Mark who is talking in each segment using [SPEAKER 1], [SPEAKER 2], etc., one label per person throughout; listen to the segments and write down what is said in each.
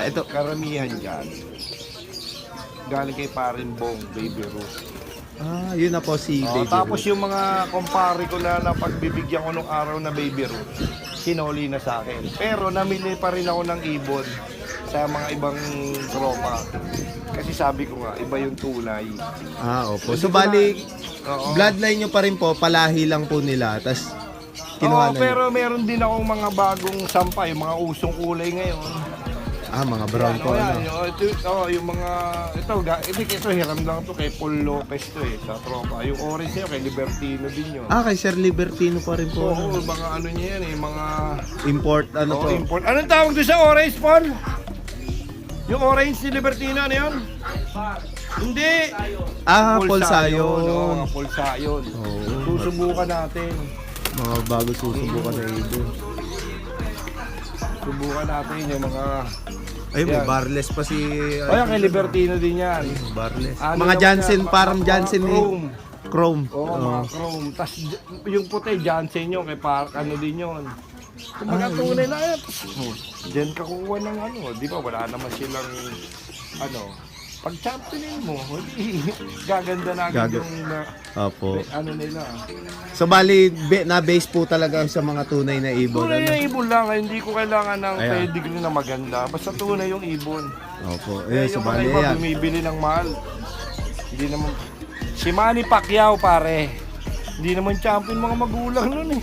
[SPEAKER 1] ito.
[SPEAKER 2] Karamihan dyan. Galing kay Parin Bong, Baby Ruth.
[SPEAKER 1] Yun na po si Baby
[SPEAKER 2] Tapos
[SPEAKER 1] Ruth.
[SPEAKER 2] yung mga kumpare ko na pagbibigyan ko nung araw na Baby Ruth, sinoli na sa akin. Pero namili pa rin ako ng ibon sa mga ibang tropa. Kasi sabi ko nga, iba yung tunay.
[SPEAKER 1] Opo. So bali,
[SPEAKER 2] Oo.
[SPEAKER 1] bloodline nyo pa rin po, palahi lang po nila. Tapos kinuha na
[SPEAKER 2] Pero meron din akong mga bagong sampa, yung mga usong kulay ngayon.
[SPEAKER 1] mga brown po.
[SPEAKER 2] Yan,
[SPEAKER 1] Ano?
[SPEAKER 2] yung mga, ito hiram lang to kay Paul Lopez to sa tropa. Yung orange niya kay Libertino din yun.
[SPEAKER 1] Kay Sir Libertino pa rin po.
[SPEAKER 2] Oo, mga ano niya yan mga
[SPEAKER 1] Import, po.
[SPEAKER 2] import. Anong tawag doon sa orange, Paul? Yung orange ni Libertino, ano yun? Hindi.
[SPEAKER 1] Polsayon.
[SPEAKER 2] Polsayon.
[SPEAKER 1] Oo.
[SPEAKER 2] Susubukan natin.
[SPEAKER 1] Mga bago susubukan na ibon.
[SPEAKER 2] Subukan natin yung mga...
[SPEAKER 1] Ay, may
[SPEAKER 2] Yan.
[SPEAKER 1] barless pa si...
[SPEAKER 2] Yan, kay Libertino din yan.
[SPEAKER 1] Barless.
[SPEAKER 2] Ano
[SPEAKER 1] Mga
[SPEAKER 2] naman
[SPEAKER 1] Jansen,
[SPEAKER 2] yan,
[SPEAKER 1] parang
[SPEAKER 2] mga
[SPEAKER 1] Jansen ni...
[SPEAKER 2] Chrome.
[SPEAKER 1] Chrome.
[SPEAKER 2] Oo, mga chrome. Tapos yung puti, Jansen yun, kay ano din yun. Kumbaga tunay na yan. Diyan ka kukuha ng ano. Di ba, wala naman silang pag championin mo, gaganda na agad yung
[SPEAKER 1] Opo.
[SPEAKER 2] ano nila.
[SPEAKER 1] So bali, na-base po talaga sa mga tunay na ibon.
[SPEAKER 2] Tunay
[SPEAKER 1] Ano?
[SPEAKER 2] yung ibon lang, hindi ko kailangan ng
[SPEAKER 1] Ayan.
[SPEAKER 2] pedigree na maganda. Basta tunay yung ibon.
[SPEAKER 1] Opo. Ayan, so
[SPEAKER 2] Yung mga
[SPEAKER 1] bali
[SPEAKER 2] iba
[SPEAKER 1] yan.
[SPEAKER 2] bumibili ng mahal. Hindi naman. Si Manny Pacquiao pare. Hindi naman champion mga magulang nun eh.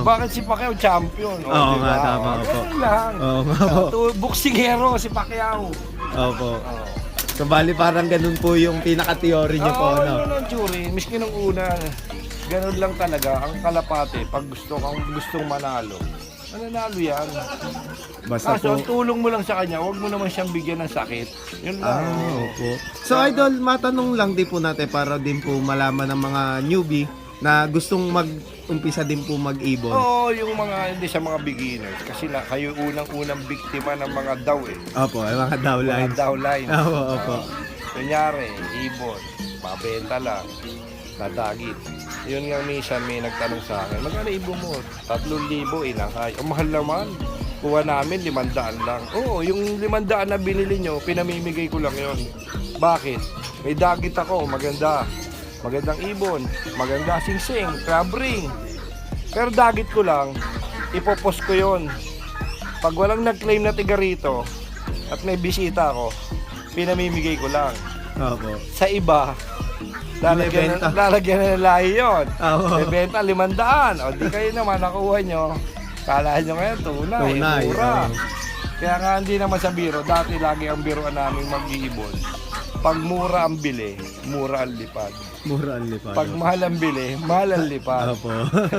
[SPEAKER 2] Bakit si Pacquiao champion?
[SPEAKER 1] Oo
[SPEAKER 2] diba?
[SPEAKER 1] nga, tama po.
[SPEAKER 2] Ganun lang.
[SPEAKER 1] Oo nga po.
[SPEAKER 2] Buksingero si Pacquiao.
[SPEAKER 1] Opo. So bali parang ganun po yung pinaka-theory niyo po.
[SPEAKER 2] Ano ang tsuri? Miski nung una, ganun lang talaga. Ang kalapate, pag gustong manalo, mananalo yan.
[SPEAKER 1] Basta
[SPEAKER 2] Kaso
[SPEAKER 1] po.
[SPEAKER 2] ang tulong mo lang sa kanya, huwag mo naman siyang bigyan ng sakit. Yun lang.
[SPEAKER 1] Opo. So idol, matanong lang din po natin para din po malaman ng mga newbie na gustong mag-umpisa din po mag-ibon.
[SPEAKER 2] Oo, yung mga, hindi sa mga beginners. Kasi kayo unang-unang biktima ng mga daw eh.
[SPEAKER 1] Opo, ay mga
[SPEAKER 2] Mga
[SPEAKER 1] downlines.
[SPEAKER 2] downline.
[SPEAKER 1] Opo.
[SPEAKER 2] Kunyari, ibon, mabenta lang, nadagit. Yun nga minsan may nagtanong sa akin, magkano ibon mo? 3,000 inakay. Ang mahal naman. Kuha namin 500 lang. Oo, yung 500 na binili nyo, pinamimigay ko lang yon. Bakit? May dagit ako, maganda. Magandang ibon, maganda singsing, crab ring. Pero dagit ko lang, ipopost ko yon. Pag walang nag-claim na tiga rito at may bisita ako, pinamimigay ko lang.
[SPEAKER 1] Opo.
[SPEAKER 2] Sa iba, lalagyan na ng lahi yun. May benta 500. O di kayo naman nakuha nyo. Kala nyo ngayon, tunay, mura. Kaya nga hindi naman sa biro. Dati lagi ang biroan namin mag-iibon. Pag mura ang bili, mura ang lipad.
[SPEAKER 1] Mura ang lipad.
[SPEAKER 2] Pag mahal ang bili, mahal ang lipad.
[SPEAKER 1] Opo.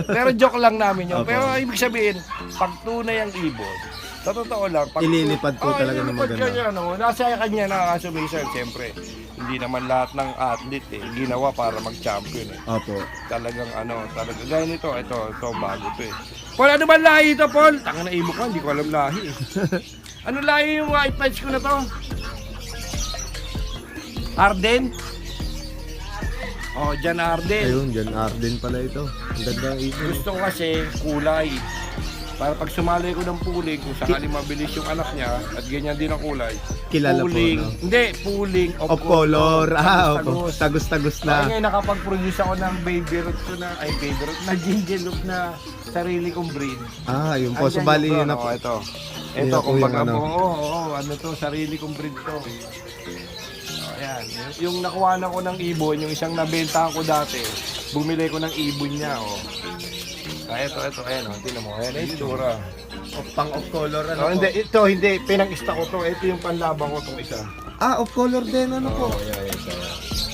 [SPEAKER 2] Pero joke lang namin yun.
[SPEAKER 1] Opo.
[SPEAKER 2] Pero ibig sabihin, pag tunay ang ibon, sa totoo lang, pag
[SPEAKER 1] Ililipad po talaga ng
[SPEAKER 2] ililipad
[SPEAKER 1] maganda.
[SPEAKER 2] kanya, nasa kanya na kaso minsan, siyempre, hindi naman lahat ng athlete ginawa para mag-champion eh.
[SPEAKER 1] Opo.
[SPEAKER 2] Talagang talaga. Gaya nito, ito bago to eh. Paul, ano ba lahi ito, Paul? Tanga na imo ka, hindi ko alam lahi eh. Ano lahi yung white patch ko na to? Arden? Oh, Jan Arden.
[SPEAKER 1] Ayun, Jan Arden pala ito. Ang ganda ng ibon.
[SPEAKER 2] Gusto ko kasi kulay. Para pag sumali ko ng puling, kung sakali mabilis yung anak niya, at ganyan din ang kulay.
[SPEAKER 1] Kilala po,
[SPEAKER 2] puling,
[SPEAKER 1] no?
[SPEAKER 2] Hindi, puling
[SPEAKER 1] Of color. Opo.
[SPEAKER 2] Tagus-tagus.
[SPEAKER 1] Tagus-tagus
[SPEAKER 2] Kaya
[SPEAKER 1] na.
[SPEAKER 2] ngayon nakapag-produce ako ng baby root ko na, baby root na ginger look na sarili kong breed.
[SPEAKER 1] Yun po. So
[SPEAKER 2] Andyan
[SPEAKER 1] bali
[SPEAKER 2] yung
[SPEAKER 1] yun na
[SPEAKER 2] ano,
[SPEAKER 1] po.
[SPEAKER 2] ito.
[SPEAKER 1] Yun
[SPEAKER 2] Ito,
[SPEAKER 1] na po
[SPEAKER 2] kumbaga
[SPEAKER 1] yung
[SPEAKER 2] po, ano to, sarili kong breed to. Ayan, yung nakuha na ko ng ibon, yung isang nabenta ko dati, bumili ko ng ibon niya, ito, ayan, tingnan mo, ayan, ito, itsura.
[SPEAKER 1] Pang-off color
[SPEAKER 2] Hindi, pinang-ista ko to, ito yung panlabang ko tong isa.
[SPEAKER 1] off color din. Ano po?
[SPEAKER 2] Yeah.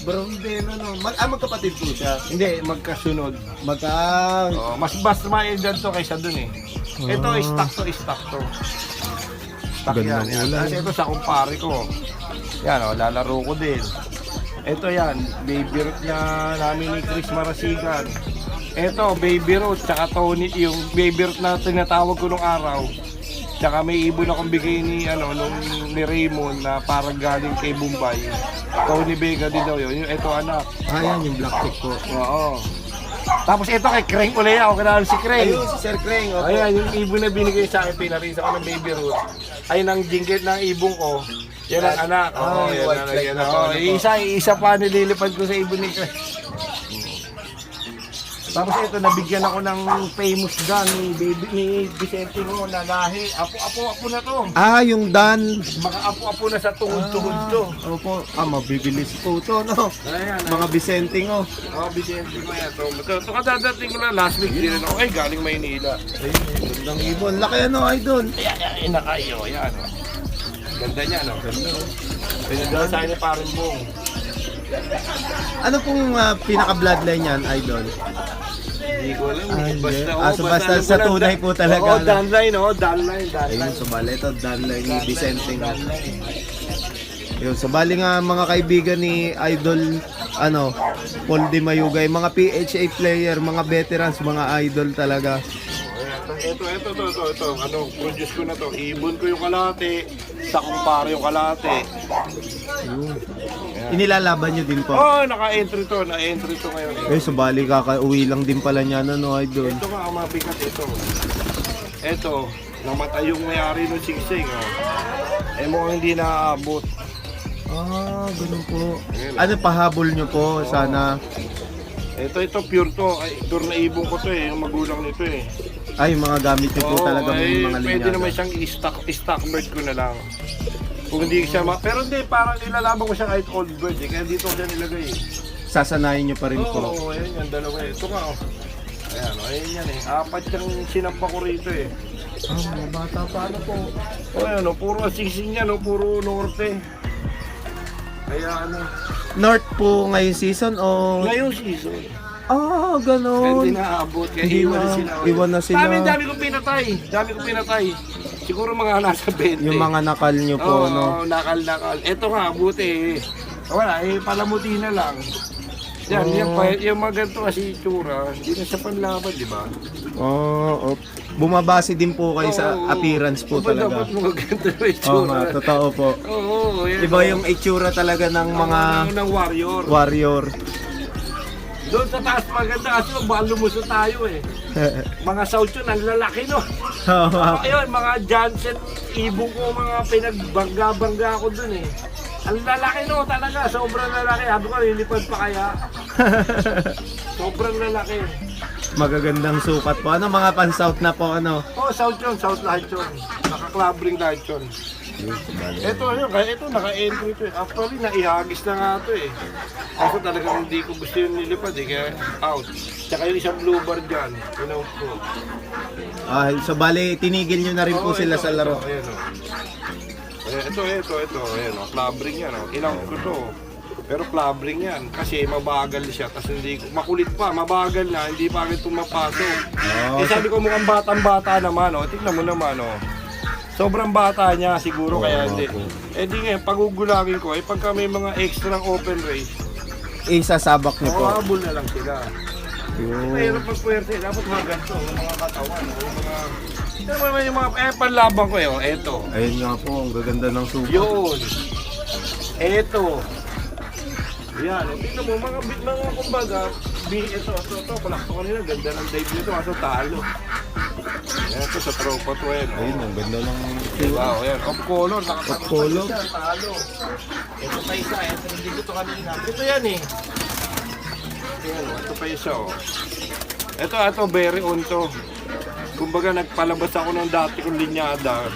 [SPEAKER 1] Brown din. Magkapatid po siya.
[SPEAKER 2] Hindi, magkasunod. Mas ma-edad to kaysa dun eh. Ito, stock to. Stock
[SPEAKER 1] Ganda
[SPEAKER 2] yan.
[SPEAKER 1] ng kulay.
[SPEAKER 2] Kasi ito sa kumpare ko. Yan, lalaro ko din. Ito yan, baby root na namin ni Chris Marasigan. Ito, baby root, tsaka Tony, yung baby root na tinatawag ko nung araw. Tsaka may ibon akong bigay ni ni Raymond na parang galing kay Bombay. Tony Vega din daw yun. Ito anak.
[SPEAKER 1] Yan yung black tick po.
[SPEAKER 2] Oo. Tapos ito kay Kreng ulit ako, kinahal si Kreng.
[SPEAKER 1] Ayun, si Sir Kreng. Opo.
[SPEAKER 2] Ayan, yung ibon na binigay sa akin, pinarisa ko ng baby root. Ay, nang jinggit ng ibong ko. Yan ang anak. Oo,
[SPEAKER 1] yung
[SPEAKER 2] yan
[SPEAKER 1] white
[SPEAKER 2] ang
[SPEAKER 1] flag
[SPEAKER 2] yan
[SPEAKER 1] na
[SPEAKER 2] ang-
[SPEAKER 1] to,
[SPEAKER 2] oo,
[SPEAKER 1] ano po?
[SPEAKER 2] isa pa nililipad ko sa ibon ni Kreng. Tapos ito, nabigyan ako ng famous gun ni Vicente mo na lahi. Apo na to.
[SPEAKER 1] Ah, yung Dan.
[SPEAKER 2] Mga apo-apo na sa tuhod-tuhod to.
[SPEAKER 1] Opo. Ah, mabibilis po to, no?
[SPEAKER 2] Ayan,
[SPEAKER 1] Mga Vicente, oh.
[SPEAKER 2] Vicente ko yan. Ito kadadating ko na last week din ako. Ay, galing Maynila.
[SPEAKER 1] Ayun, gandang ibon. Laki ano, idol.
[SPEAKER 2] Ayan, nakayo. Ayan. Ganda niya, no? Ganda. Pinadala sa akin ni Parimbong.
[SPEAKER 1] Ano pong pinaka-bloodline yan, idol?
[SPEAKER 2] Hindi ko alam.
[SPEAKER 1] Ah, hindi.
[SPEAKER 2] Basta,
[SPEAKER 1] So basta
[SPEAKER 2] alam
[SPEAKER 1] sa
[SPEAKER 2] ko na,
[SPEAKER 1] tunay po talaga.
[SPEAKER 2] Oo,
[SPEAKER 1] ano?
[SPEAKER 2] downline, oh. Downline.
[SPEAKER 1] Ayun, so bali ito, Danline ni Vicente.
[SPEAKER 2] Downline.
[SPEAKER 1] Ayun, so bali nga mga kaibigan ni Idol, Paul Di Mayugay, mga PHA player, mga veterans, mga idol talaga.
[SPEAKER 2] Ito. Ano, produce ko na to. Ibon ko yung kalate. Sa kumpare yung kalate.
[SPEAKER 1] Ayun. Inilalaban nyo din po.
[SPEAKER 2] Oh, naka-entry to. Na-entry to ngayon.
[SPEAKER 1] Eh, so bali kakauwi lang din pala niya, idol.
[SPEAKER 2] Ito nga ang mabigat ito. Ito, namatay yung may-ari ng singsing. Oh. Eh mukhang hindi naaabot.
[SPEAKER 1] Ah, ganun po. Ano, pahabol nyo po, sana.
[SPEAKER 2] Ito, pure to. Ay, pure na ibon ko to eh. Yung magulang nito eh.
[SPEAKER 1] Ay, yung mga gamit nyo po
[SPEAKER 2] Oo,
[SPEAKER 1] talaga
[SPEAKER 2] eh,
[SPEAKER 1] mga
[SPEAKER 2] pwede
[SPEAKER 1] linyada.
[SPEAKER 2] naman siyang stock bird ko na lang. Kung hindi siya pero hindi, parang nilalaban ko siya kahit old bird eh. Kaya dito ko siya nilagay eh.
[SPEAKER 1] Sasanayin nyo pa rin po.
[SPEAKER 2] Oo, ayan yan, dalawa eh. Ito nga oh. Ayan, ayan yan eh. Apat yung sinampa ko rito eh.
[SPEAKER 1] Ah, mga bata pa ano po.
[SPEAKER 2] O ayan oh, puro sising yan oh, puro norte. Kaya ano,
[SPEAKER 1] North po ngayong season o...
[SPEAKER 2] ngayong season.
[SPEAKER 1] Ah,
[SPEAKER 2] Kaya
[SPEAKER 1] ganun.
[SPEAKER 2] hindi naabot, kaya
[SPEAKER 1] Hindi
[SPEAKER 2] iwan na
[SPEAKER 1] na,
[SPEAKER 2] sila.
[SPEAKER 1] iwan na sila.
[SPEAKER 2] Dami kong pinatay. Siguro mga nasa 20.
[SPEAKER 1] Yung mga nakal nyo po,
[SPEAKER 2] Oo,
[SPEAKER 1] no?
[SPEAKER 2] nakal. Ito nga, buti eh. Wala, eh, palamuti na lang. Yan, yung mga ganito kasi itsura, hindi na siya panlaban, di ba?
[SPEAKER 1] Oh, bumabase din po kayo sa
[SPEAKER 2] Oo,
[SPEAKER 1] appearance po
[SPEAKER 2] dapat
[SPEAKER 1] talaga.
[SPEAKER 2] mga ganito na
[SPEAKER 1] Oo
[SPEAKER 2] itsura.
[SPEAKER 1] nga, totoo po.
[SPEAKER 2] Oo, yan.
[SPEAKER 1] Iba yung itsura talaga ng mga
[SPEAKER 2] ng warrior.
[SPEAKER 1] warrior.
[SPEAKER 2] Doon sa taas maganda kasi baka lumusot tayo eh. Mga South yun, ang lalaki no. Ayun, mga Johnson, ibong ko, mga pinagbangga-bangga ako dun eh. Ang lalaki no talaga, sobrang lalaki. Sabi ko, lilipad pa kaya? Sobrang lalaki.
[SPEAKER 1] Magagandang sukat po. Ano, mga pan-south na po, ano?
[SPEAKER 2] Oh, South yun, South lahat yun. Naka-clubbing lahat yun. Ito, naka-entry to eh. Actually, naihagis na nga to eh. Ako talagang hindi ko gusto yung nilipad eh, kaya out. Tsaka yung isang blue bar dyan, inaut ko.
[SPEAKER 1] Ah, so bali, tinigil nyo na rin po
[SPEAKER 2] Oo,
[SPEAKER 1] sila
[SPEAKER 2] ito,
[SPEAKER 1] sa laro.
[SPEAKER 2] Ito, ayan o. Ito, ayan o, clubbing yan o. Inaut ko to. Pero clubbing yan, kasi mabagal siya, tapos hindi ko, makulit pa, mabagal na, hindi pa rin tumapasok.
[SPEAKER 1] Oh,
[SPEAKER 2] Eh sabi ko mukhang batang-bata naman o, tignan mo naman o. Sobrang bata niya siguro kaya hindi. Eh di ngayon, pagugulangin ko, eh pagka may mga extra ng open race,
[SPEAKER 1] isasabak nyo po.
[SPEAKER 2] habol na lang sila.
[SPEAKER 1] Yun.
[SPEAKER 2] Mahirap magpuwerte, dapat mga ganito, yung mga katawan, yung mga... Ito naman yung mga, panlaban ko eh, eto.
[SPEAKER 1] Ayun nga po, ang gaganda ng sukat.
[SPEAKER 2] Yun. Eto. Yan, tingnan mo, mga kumbaga, ito, palakto kanila, ganda ng dive nito, kaso talo. Yan, ito sa tropa to eh.
[SPEAKER 1] Ayun, ang ganda ng
[SPEAKER 2] Diba, o yan, off color,
[SPEAKER 1] Off color.
[SPEAKER 2] siya, talo. Ito pa isa, ito hindi ko to kanina. Ito yan eh. Yan, ito pa isa oh. Ito, very on to. Kumbaga, nagpalabas ako ng dati kong linyada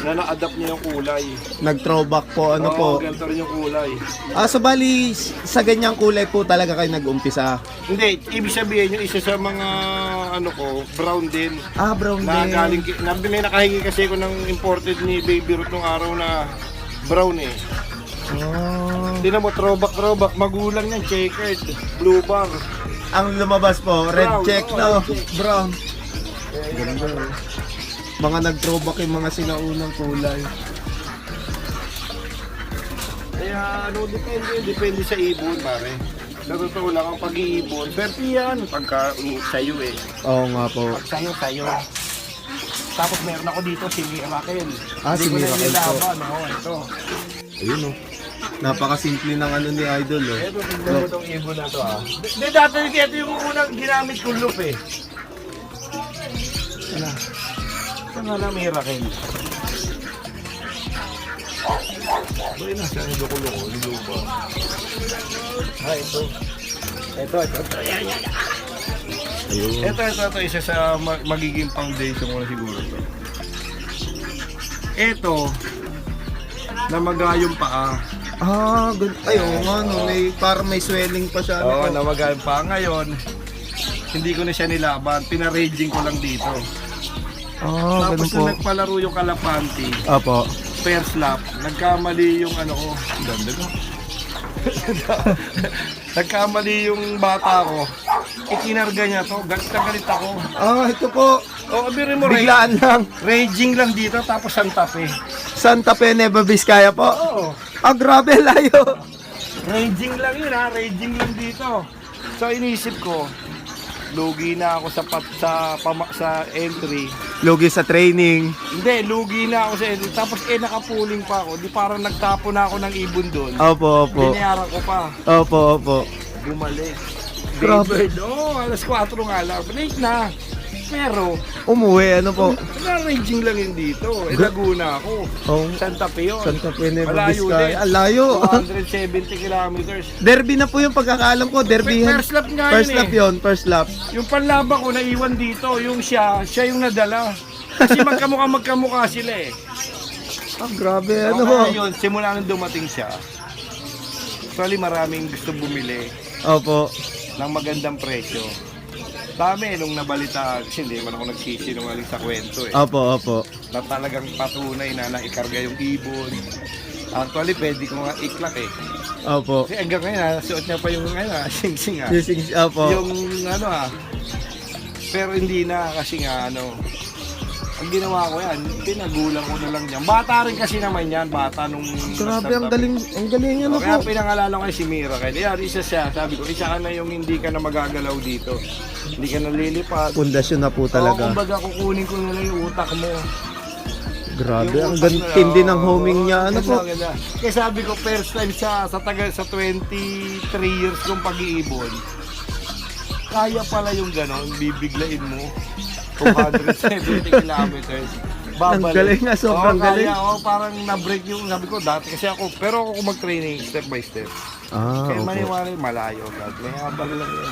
[SPEAKER 2] na na-adapt niya yung kulay.
[SPEAKER 1] Nag-throwback po, ano po.
[SPEAKER 2] Oo, ganito rin yung kulay.
[SPEAKER 1] Ah, so bali, sa ganyang kulay po talaga kayo nag-umpisa.
[SPEAKER 2] Hindi, ibig sabihin yung isa sa mga ano ko, brown din.
[SPEAKER 1] Ah, brown
[SPEAKER 2] Na
[SPEAKER 1] din.
[SPEAKER 2] galing, may nakahingi kasi ako ng imported ni Baby Ruth nung araw na brown eh.
[SPEAKER 1] Oh.
[SPEAKER 2] Tingnan mo, throwback, magulang yan, checkered, blue bar.
[SPEAKER 1] Ang lumabas po, red
[SPEAKER 2] Brown,
[SPEAKER 1] check,
[SPEAKER 2] oo,
[SPEAKER 1] no?
[SPEAKER 2] red check.
[SPEAKER 1] Brown. Ganda. Mga nag-throwback yung mga sinaunang kulay.
[SPEAKER 2] Kaya ano, depende sa ibon, pare. Sa totoo lang ang pag-iibon, swerte yan pagka sayo eh.
[SPEAKER 1] Oo nga po.
[SPEAKER 2] Pag sayo. Tapos meron ako dito si Miracle.
[SPEAKER 1] Ah, si
[SPEAKER 2] Hindi ko na
[SPEAKER 1] Miracle po.
[SPEAKER 2] nilaban, ito.
[SPEAKER 1] Ayun oh. Napakasimple ng ano ni Idol oh.
[SPEAKER 2] Eto, tignan mo itong ibon na to Hindi, dati ito yung unang ginamit kong loop eh. Ano? Saan nga na miracle? Boy, nasa yung loko-loko, yung lupa. Ito. Ito.
[SPEAKER 1] Ayun.
[SPEAKER 2] Ito, isa sa magiging foundation ko na siguro to. Ito, namagayong paa.
[SPEAKER 1] Ay, oo nga, no, parang may swelling pa siya.
[SPEAKER 2] Oo,
[SPEAKER 1] ano.
[SPEAKER 2] namagayong paa. Ngayon, hindi ko na siya nilaban, pinaraging ko lang dito.
[SPEAKER 1] Ganun
[SPEAKER 2] Tapos
[SPEAKER 1] po.
[SPEAKER 2] nung nagpalaro yung Kalapanti,
[SPEAKER 1] Opo.
[SPEAKER 2] first lap, nagkamali yung ano ko. Ganda ko. Nagkamali yung bata ko. Ikinarga niya to. Galit na galit ako.
[SPEAKER 1] Ito po.
[SPEAKER 2] O, abiri mo,
[SPEAKER 1] Biglaan lang.
[SPEAKER 2] raging lang dito tapos Santa Fe.
[SPEAKER 1] Santa Fe, Nueva Vizcaya po.
[SPEAKER 2] Oo.
[SPEAKER 1] Grabe, layo.
[SPEAKER 2] Raging lang yun ha. Raging lang dito. So, inisip ko, lugi na ako sa entry.
[SPEAKER 1] Lugi sa training.
[SPEAKER 2] Hindi, lugi na ako sa entry. Tapos nakapuling pa ako. Di parang nagtapo na ako ng ibon doon.
[SPEAKER 1] Opo.
[SPEAKER 2] Binayaran ko pa.
[SPEAKER 1] Opo.
[SPEAKER 2] Bumalik.
[SPEAKER 1] Grabe.
[SPEAKER 2] Daybird, alas 4 nga lang. Late na. Pero,
[SPEAKER 1] Umuwi, ano po.
[SPEAKER 2] raging lang yun dito. Laguna ako. Santa Fe yun.
[SPEAKER 1] Santa Fe, Nueva
[SPEAKER 2] Malayo din.
[SPEAKER 1] Vizcaya. Layo.
[SPEAKER 2] 270 kilometers.
[SPEAKER 1] Derby na po yung pagkakaalam ko. Derbyhan.
[SPEAKER 2] First lap nga
[SPEAKER 1] First
[SPEAKER 2] yun
[SPEAKER 1] lap yun. First lap.
[SPEAKER 2] Yung panlaban ko naiwan dito, yung siya yung nadala. Kasi magkamukha sila eh.
[SPEAKER 1] Grabe, ano
[SPEAKER 2] Ano
[SPEAKER 1] po.
[SPEAKER 2] yun, simula nung dumating siya, actually maraming gusto bumili
[SPEAKER 1] Opo.
[SPEAKER 2] ng magandang presyo. Dami nung nabalita, kasi hindi man ako nagsisinungaling sa kwento eh.
[SPEAKER 1] Opo.
[SPEAKER 2] Na talagang patunay na naikarga yung ibon. Actually, pwede ko nga iklak eh.
[SPEAKER 1] Opo.
[SPEAKER 2] Kasi hanggang ngayon, suot niya pa yung sing-sing
[SPEAKER 1] Opo.
[SPEAKER 2] Yung pero hindi na kasi nga ang ginawa ko yan, pinagulang ko na lang yan. Bata rin kasi naman yan, bata nung...
[SPEAKER 1] Grabe, ang galing ano
[SPEAKER 2] Kaya
[SPEAKER 1] po.
[SPEAKER 2] pinangalala ko si Mira. Kaya isa siya, sabi ko, isa ka na yung hindi ka na magagalaw dito. Hindi ka nalilipat.
[SPEAKER 1] Pundasyon na po talaga.
[SPEAKER 2] Kumbaga kukunin ko na lang yung utak mo.
[SPEAKER 1] Grabe,
[SPEAKER 2] Yung
[SPEAKER 1] ang
[SPEAKER 2] utak na,
[SPEAKER 1] tindi ng homing niya. Ano po?
[SPEAKER 2] ganda. Kaya sabi ko, first time sa 23 years kong pag-iibon, kaya pala yung ganon, bibiglain mo. 270 kilometers.
[SPEAKER 1] Ang galing nga, sobrang galing.
[SPEAKER 2] Parang na-break yung sabi ko dati kasi pero ako kung mag-training step by step. Kaya
[SPEAKER 1] Opo.
[SPEAKER 2] maniwala yung malayo. May habang lang yun.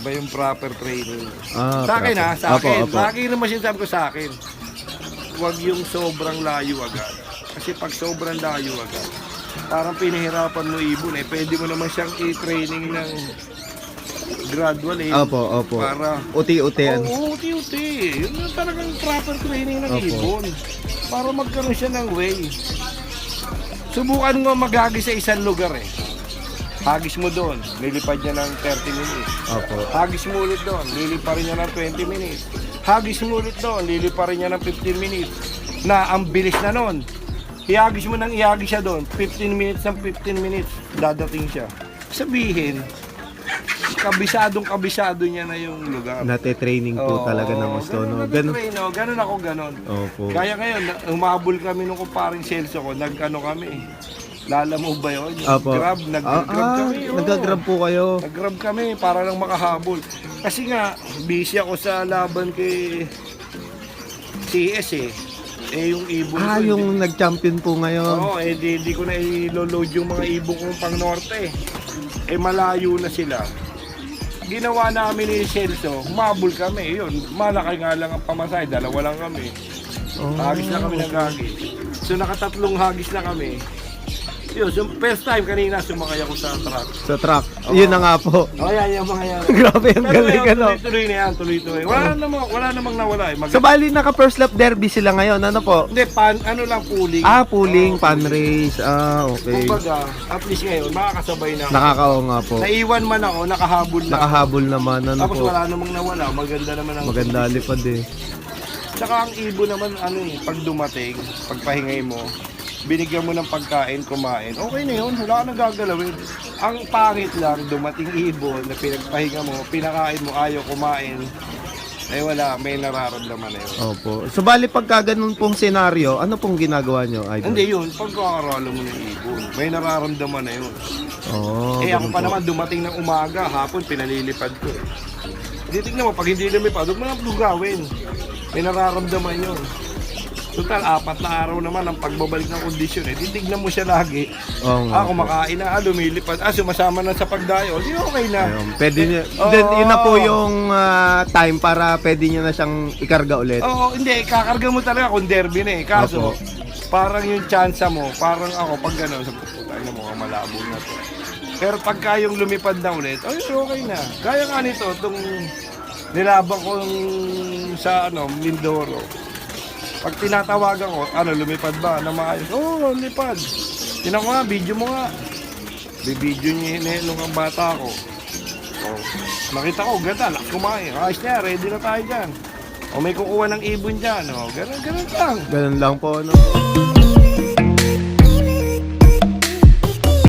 [SPEAKER 2] Iba yung proper training. Sa akin
[SPEAKER 1] proper.
[SPEAKER 2] sa akin.
[SPEAKER 1] Opo.
[SPEAKER 2] Sa akin naman sinasabi ko sa akin. Huwag yung sobrang layo agad. Kasi pag sobrang layo agad, parang pinahirapan mo ibon eh. Pwede mo naman siyang i-training ng gradual eh.
[SPEAKER 1] Opo.
[SPEAKER 2] Para
[SPEAKER 1] Uti-utian.
[SPEAKER 2] Oo, uti-uti. Yun yung talagang proper training ng
[SPEAKER 1] Opo.
[SPEAKER 2] ibon. Para magkaroon siya ng way. Subukan mo maghagis sa isang lugar eh. Hagis mo doon, lilipad niya ng 30 minutes.
[SPEAKER 1] Opo.
[SPEAKER 2] Hagis mo ulit doon, liliparin niya ng 20 minutes. Hagis mo ulit doon, liliparin niya ng 15 minutes. Na ang bilis na nun. Ihagis mo nang ihagis siya doon, 15 minutes ng 15 minutes, dadating siya. Sabihin, kabisado niya na yung lugar.
[SPEAKER 1] Nate-training po talaga ng gusto. No?
[SPEAKER 2] Ganun ako.
[SPEAKER 1] Opo.
[SPEAKER 2] Kaya ngayon, umabol kami nung kumparing Celso ko, kami. Lala mo ba yun?
[SPEAKER 1] Opo.
[SPEAKER 2] Grab, nag-grab kami.
[SPEAKER 1] Nag-grab po kayo.
[SPEAKER 2] Nag-grab kami para lang makahabol. Kasi nga, busy ako sa laban kay CS eh. Yung ibon ko.
[SPEAKER 1] Yung nag-champion po ngayon.
[SPEAKER 2] Oo, di ko na i-load yung mga ibon kong pang norte. Malayo na sila. Ginawa namin ni Celso, humabol kami. Yun, malaki nga lang ang pamasay, dalawa lang kami. Hagis na kami ng hagis. So nakatatlong hagis na kami. Yun, so first time kanina sumakay ako sa truck.
[SPEAKER 1] Sa truck. Yun na nga po.
[SPEAKER 2] Yan yung mga yan.
[SPEAKER 1] Grabe, ang
[SPEAKER 2] Pero
[SPEAKER 1] galing
[SPEAKER 2] ngayon,
[SPEAKER 1] ano.
[SPEAKER 2] tuloy-tuloy na yan, tuloy-tuloy. Wala namang nawala eh.
[SPEAKER 1] So bali naka first lap derby sila ngayon. Ano po?
[SPEAKER 2] Hindi, ano lang, pooling.
[SPEAKER 1] Pooling,
[SPEAKER 2] Oo,
[SPEAKER 1] pan race. Okay.
[SPEAKER 2] Kumbaga, at least ngayon, makakasabay na ako.
[SPEAKER 1] Nakakao nga po.
[SPEAKER 2] Naiwan man ako, nakahabol na.
[SPEAKER 1] Nakahabol naman. Ano
[SPEAKER 2] Tapos
[SPEAKER 1] po?
[SPEAKER 2] wala namang nawala, maganda naman ang...
[SPEAKER 1] Maganda lipad eh.
[SPEAKER 2] Tsaka ang ibon naman, pag dumating, pagpahingay mo, binigyan mo ng pagkain, kumain, okay na yun, wala ka nang gagalawin. Ang pangit lang, dumating ibon na pinagpahinga mo, pinakain mo, ayaw kumain, Eh wala, may nararamdaman na yun.
[SPEAKER 1] Opo. So bali pagka ganun pong senaryo, ano pong ginagawa nyo, Idol?
[SPEAKER 2] Hindi yun, pagkakarala mo ng ibon, may nararamdaman na yun.
[SPEAKER 1] Oh,
[SPEAKER 2] Eh ako
[SPEAKER 1] ganun
[SPEAKER 2] pa
[SPEAKER 1] po.
[SPEAKER 2] naman dumating ng umaga, hapon pinalilipad ko eh. Hindi tignan mo, pag hindi lumipad, huwag mo lang gawin. May nararamdaman yun. Total, 4 na araw naman ang pagbabalik ng kondisyon eh. Titignan mo siya lagi.
[SPEAKER 1] Oo nga po.
[SPEAKER 2] Kumakain na, lumilipad. Sumasama na sa pagdayo. Di okay na.
[SPEAKER 1] Ayun, pwede niya,
[SPEAKER 2] Oo.
[SPEAKER 1] then yun na po yung time para pwede niya na siyang ikarga ulit.
[SPEAKER 2] Oo, hindi. Kakarga mo talaga kung derby na eh. Kaso,
[SPEAKER 1] Opo.
[SPEAKER 2] parang yung chance mo, parang ako, pag gano'n, sa puta na mukhang malabo na to. Pero pagka yung lumipad na ulit, okay na. Gaya nga nito, itong nilaban ko sa Mindoro. Pag tinatawagan ko, lumipad ba na maayos? Oo, lipad. Tinan ko nga, video mo nga. Bibidyo niya nung ang bata ko. Oh, nakita ko, ganda, lakas kumain. Ayos na, ready na tayo dyan. O may kukuha ng ibon dyan. Ganun lang.
[SPEAKER 1] Ganun lang po, no?